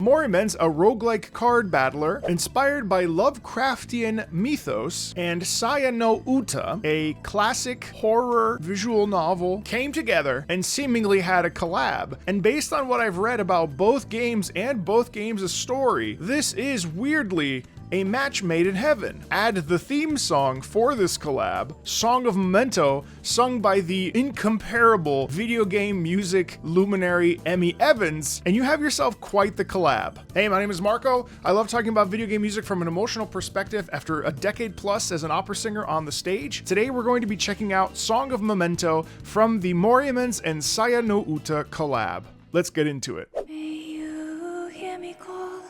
Morimen's a roguelike card battler inspired by Lovecraftian mythos, and Saya no Uta, a classic horror visual novel, came together and seemingly had a collab. And based on what I've read about both games and both games' story, this is weirdly a match made in heaven. Add the theme song for this collab, Song of Memento, sung by the incomparable video game music luminary Emmy Evans, and you have yourself quite the collab. Hey, my name is Marco. I love talking about video game music from an emotional perspective after a decade plus as an opera singer on the stage. Today we're going to be checking out Song of Memento from the Morimen's and Saya no Uta collab. Let's get into it. May you hear me call,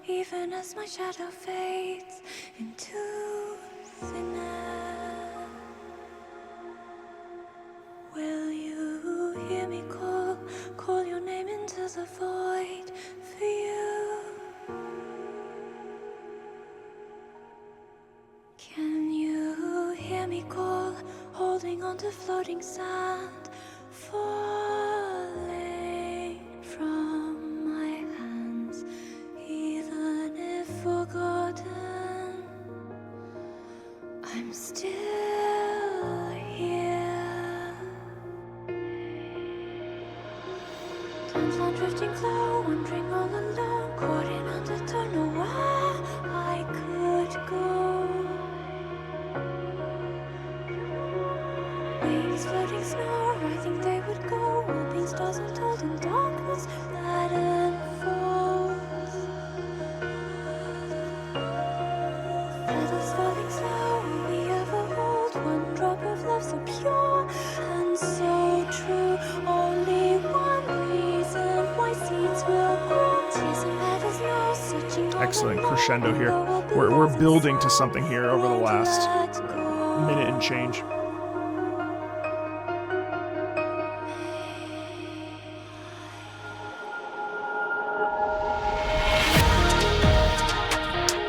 even as my shadow fades into thin air. Will you hear me call your name into the void for you? Can you hear me call, holding on to floating sand, falling from my hands? Even if forgotten, I'm still here. Time's long drifting flow, wandering all alone, caught in undertow, nowhere I could go. Waves floating snow, I think they would go, opening stars untold in darkness that unfolds. Feathers falling slow, will we ever hold one drop of love so pure and so true? Only one reason why seeds will grow. Tears and feathers know, searching all Excellent along. crescendo here. We're building to something here over the last minute and change.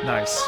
Nice.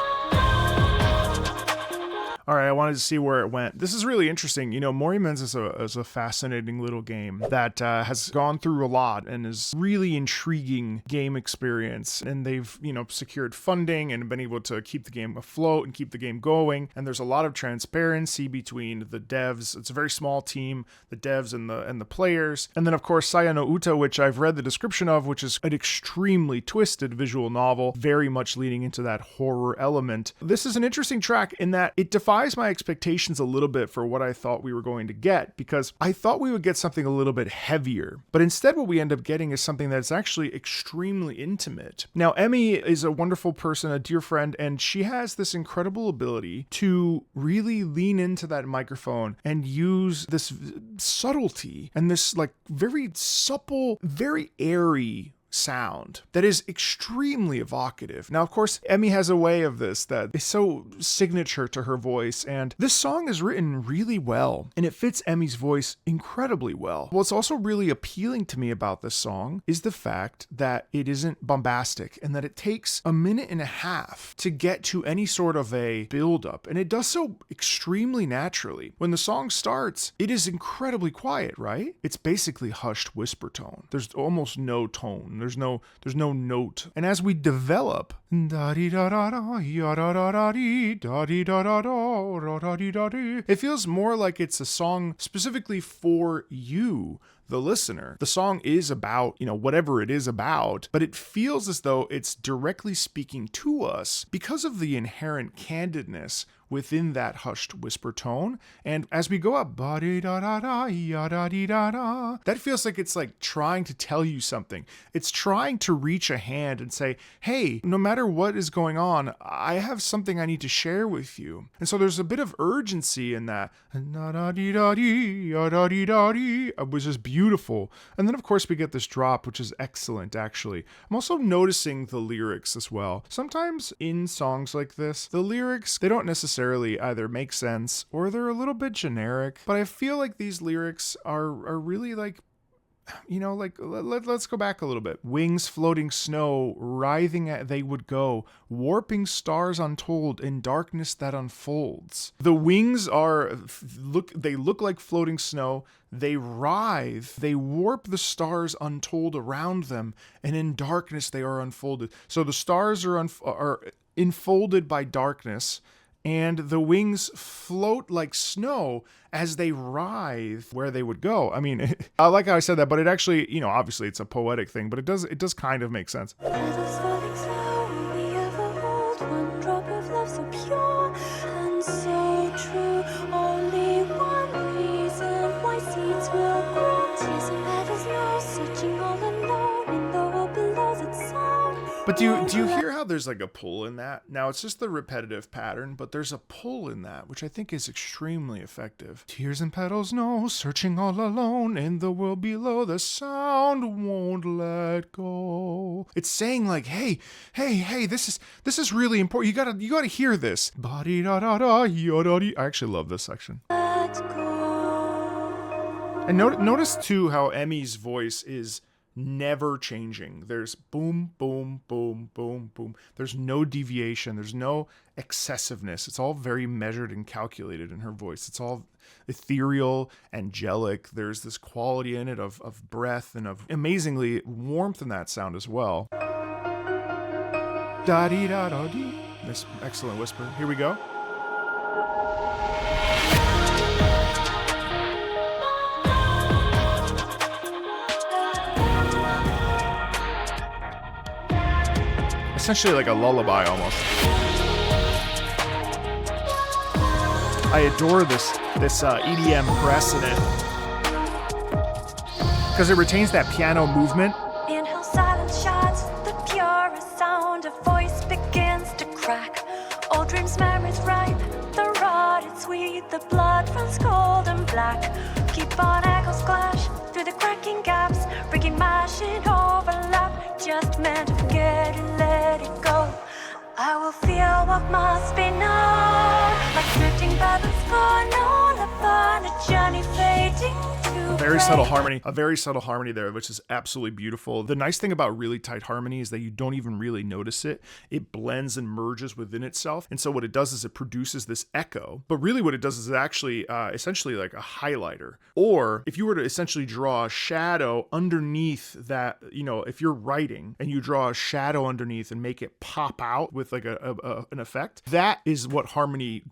All right, I wanted to see where it went. This is really interesting. You know, Morimen's is a fascinating little game that has gone through a lot and is really intriguing game experience. And they've, secured funding and been able to keep the game afloat and keep the game going. And there's a lot of transparency between the devs. It's a very small team, the devs and the players. And then, of course, Saya no Uta, which I've read the description of, which is an extremely twisted visual novel, very much leaning into that horror element. This is an interesting track in that it defies my expectations a little bit for what I thought we were going to get, because I thought we would get something a little bit heavier, but instead what we end up getting is something that's actually extremely intimate. Now, Emmy is a wonderful person, a dear friend, and she has this incredible ability to really lean into that microphone and use this subtlety and this like very supple, very airy sound that is extremely evocative. Now, of course, Emmy has a way of this that is so signature to her voice, and this song is written really well, and it fits Emmy's voice incredibly well. What's also really appealing to me about this song is the fact that it isn't bombastic and that it takes a minute and a half to get to any sort of a build-up, and it does so extremely naturally. When the song starts, it is incredibly quiet, right? It's basically hushed whisper tone. There's almost no tone. There's no note. And as we develop, it feels more like it's a song specifically for you, the listener. The song is about, whatever it is about, but it feels as though it's directly speaking to us because of the inherent candidness within that hushed whisper tone. And as we go up, that feels like it's like trying to tell you something. It's trying to reach a hand and say, hey, no matter what is going on, I have something I need to share with you. And so there's a bit of urgency in that, which is beautiful. And then of course we get this drop, which is excellent, actually. I'm also noticing the lyrics as well. Sometimes in songs like this, the lyrics, they don't necessarily either make sense or they're a little bit generic, but I feel like these lyrics are really like like let's go back a little bit. Wings floating snow, writhing they would go, warping stars untold in darkness that unfolds. The wings they look like floating snow. They writhe, they warp the stars untold around them, and in darkness they are unfolded. So the stars are enfolded by darkness, and the wings float like snow as they writhe where they would go. I mean, I like how I said that, but it actually, obviously it's a poetic thing, but it does kind of make sense. Petals falling slow, will we ever hold one drop of love so pure and so true? Only one reason why seeds will grow. Tears and petals know, searching all alone in the world below that sound. But do you hear how there's like a pull in that? Now it's just the repetitive pattern, but there's a pull in that, which I think is extremely effective. Tears and petals know, searching all alone in the world below, the sound won't let go. It's saying like, hey, this is really important. You gotta hear this. I actually love this section. Let go. And notice too how Emmy's voice is never changing. There's boom, boom, boom, boom, boom. There's no deviation. There's no excessiveness. It's all very measured and calculated in her voice. It's all ethereal, angelic. There's this quality in it of breath and of amazingly warmth in that sound as well. Da-dee-da-da-dee. This excellent whisper. Here we go. Essentially like a lullaby almost. I adore this EDM press in it because it retains that piano movement. Inhale, silence shines the purest sound. A voice begins to crack. Old dreams, memories ripe. The rotted sweet. The blood runs cold and black. Keep on echoes clash through the cracking gaps. Breaking mashing overlap. Just meant to forget and let it go. I will feel what must be known. Like drifting pebbles gone all upon a journey fading to A very subtle harmony there, which is absolutely beautiful. The nice thing about really tight harmony is that you don't even really notice it. It blends and merges within itself. And so what it does is it produces this echo. But really what it does is it actually essentially like a highlighter. Or if you were to essentially draw a shadow underneath that, if you're writing and you draw a shadow underneath and make it pop out with like an effect, that is what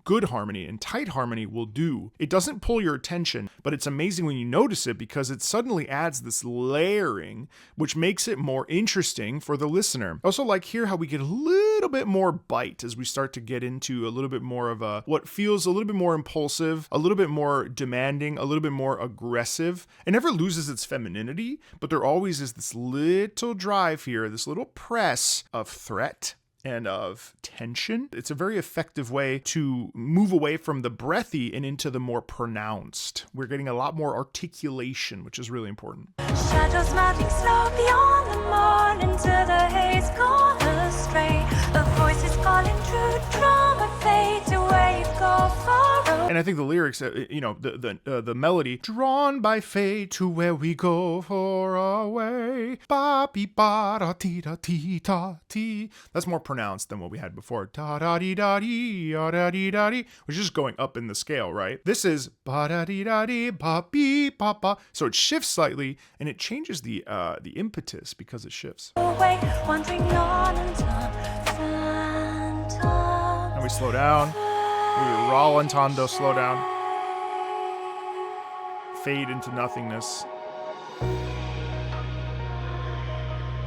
good harmony and tight harmony will do. It doesn't pull your attention, but it's amazing when you notice it because it suddenly adds this layering, which makes it more interesting for the listener. I also like here how we get a little bit more bite as we start to get into a little bit more of what feels a little bit more impulsive, a little bit more demanding, a little bit more aggressive. It never loses its femininity, but there always is this little drive here, this little press of threat and of tension. It's a very effective way to move away from the breathy and into the more pronounced. We're getting a lot more articulation, which is really important. shadows melting slow beyond the morning to the haze gone astray. A voice is calling true, drama fades away, go far away. And I think the lyrics, the melody, drawn by fate to where we go far away. Ba bi ba da ti da ti ta ti. That's more pronounced than what we had before. Da da di da di da di da di, which is just going up in the scale, right? This is ba da di da di ba bi ba ba. So it shifts slightly and it changes the impetus because it shifts. Away, wandering on and on, phantom. And we slow down. We rallentando, slow down. Fade into nothingness.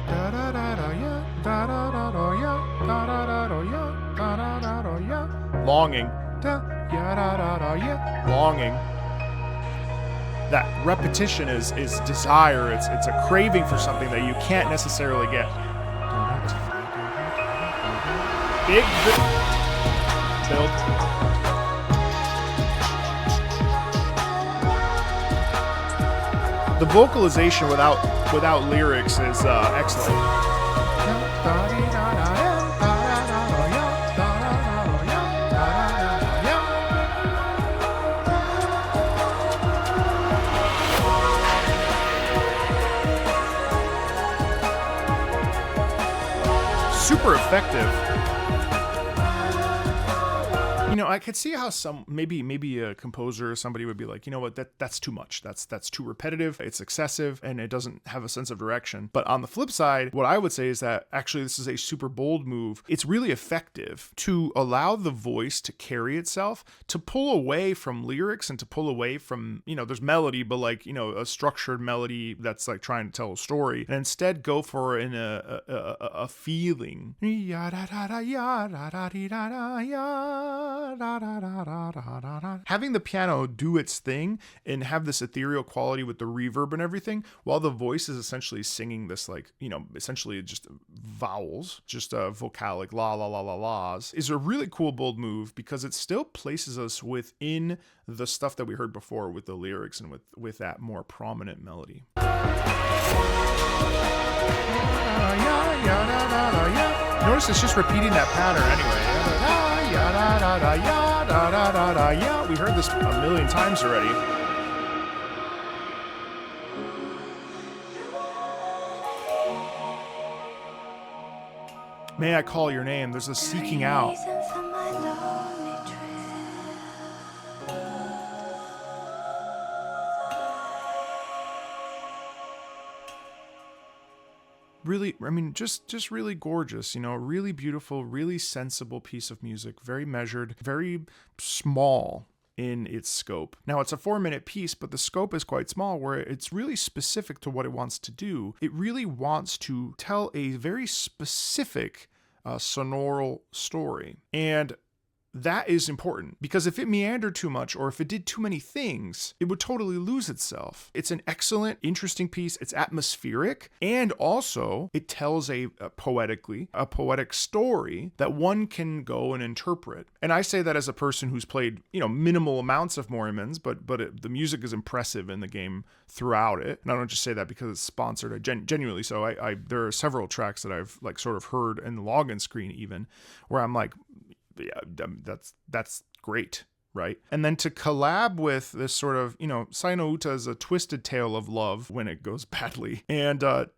Da da da da ya, da da da da ya, da da da da ya, da da da da ya. Longing. Da ya da da da ya. Longing. That repetition is desire. It's a craving for something that you can't necessarily get. Big build. The vocalization without lyrics is excellent. super effective. You know, I could see how maybe a composer or somebody would be like, you know what, that's too much. That's too repetitive. It's excessive and it doesn't have a sense of direction. But on the flip side, what I would say is that actually this is a super bold move. It's really effective to allow the voice to carry itself, to pull away from lyrics and to pull away from, you know, there's melody, but like, you know, a structured melody that's like trying to tell a story, and instead go for a feeling. Having the piano do its thing and have this ethereal quality with the reverb and everything, while the voice is essentially singing this, like, you know, essentially just vowels, just vocalic la la la la la's, is a really cool bold move because it still places us within the stuff that we heard before with the lyrics and with that more prominent melody. Notice it's just repeating that pattern anyway. We heard this a million times already. May I call your name? There's a seeking out. Really, I mean, just really gorgeous, you know, really beautiful, really sensible piece of music, very measured, very small in its scope. Now, it's a 4-minute piece, but the scope is quite small, where it's really specific to what it wants to do. It really wants to tell a very specific sonoral story. And that is important, because if it meandered too much or if it did too many things, it would totally lose itself. It's an excellent, interesting piece. It's atmospheric, and also it tells a poetic story that one can go and interpret. And I say that as a person who's played, you know, minimal amounts of Morimans, but the music is impressive in the game throughout it. And I don't just say that because it's sponsored. I genuinely so. I there are several tracks that I've like sort of heard in the login screen even, where I'm like, yeah, that's great, right? And then to collab with this sort of, you know, Sai no Uta is a twisted tale of love when it goes badly, and to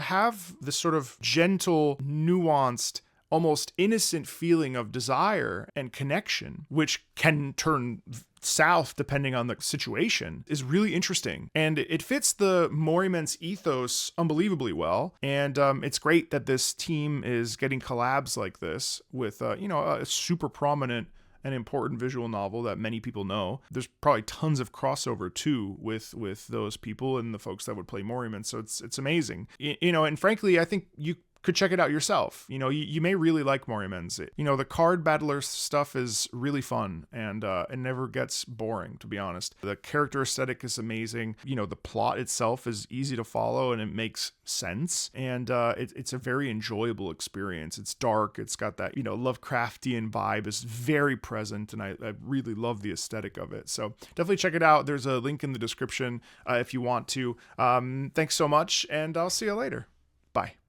have this sort of gentle, nuanced, almost innocent feeling of desire and connection, which can turn south depending on the situation, is really interesting. And it fits the Morimen's ethos unbelievably well. And it's great that this team is getting collabs like this with, you know, a super prominent and important visual novel that many people know. There's probably tons of crossover too with those people and the folks that would play Morimen. So it's amazing. You know, and frankly, I think you could check it out yourself. You know, you may really like Morimens. You know, the card battler stuff is really fun, and it never gets boring, to be honest. The character aesthetic is amazing. You know, the plot itself is easy to follow and it makes sense, and it's a very enjoyable experience. It's dark. It's got that, you know, Lovecraftian vibe is very present, and I really love the aesthetic of it. So definitely check it out. There's a link in the description if you want to. Thanks so much, and I'll see you later. Bye.